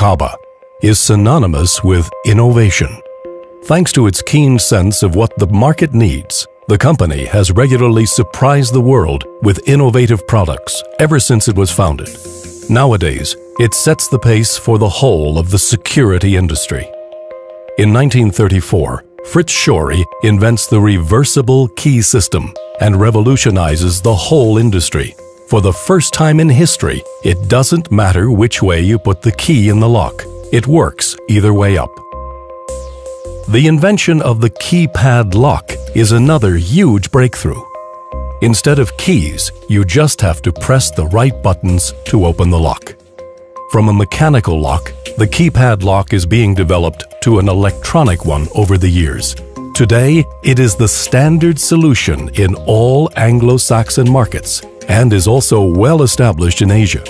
CABA, is synonymous with innovation. Thanks to its keen sense of what the market needs, the company has regularly surprised the world with innovative products ever since it was founded. Nowadays, it sets the pace for the whole of the security industry. In 1934, Fritz Shori invents the reversible key system and revolutionizes the whole industry. For the first time in history, it doesn't matter which way you put the key in the lock. It works either way up. The invention of the keypad lock is another huge breakthrough. Instead of keys, you just have to press the right buttons to open the lock. From a mechanical lock, the keypad lock is being developed to an electronic one over the years. Today, it is the standard solution in all Anglo-Saxon markets and is also well established in Asia.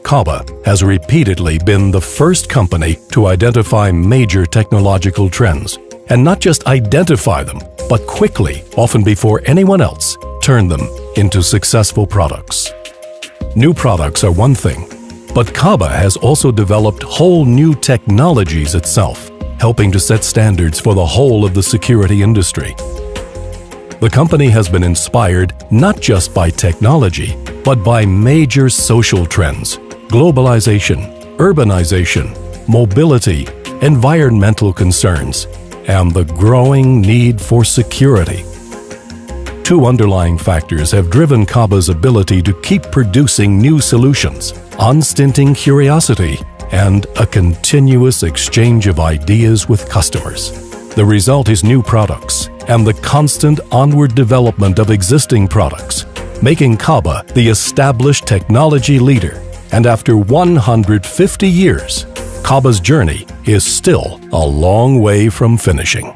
CABA has repeatedly been the first company to identify major technological trends, and not just identify them, but quickly, often before anyone else, turn them into successful products. New products are one thing, but CABA has also developed whole new technologies itself, helping to set standards for the whole of the security industry. The company has been inspired not just by technology, but by major social trends: globalization, urbanization, mobility, environmental concerns, and the growing need for security. Two underlying factors have driven CABA's ability to keep producing new solutions: unstinting curiosity and a continuous exchange of ideas with customers. The result is new products and the constant onward development of existing products, making CABA the established technology leader. And after 150 years, CABA's journey is still a long way from finishing.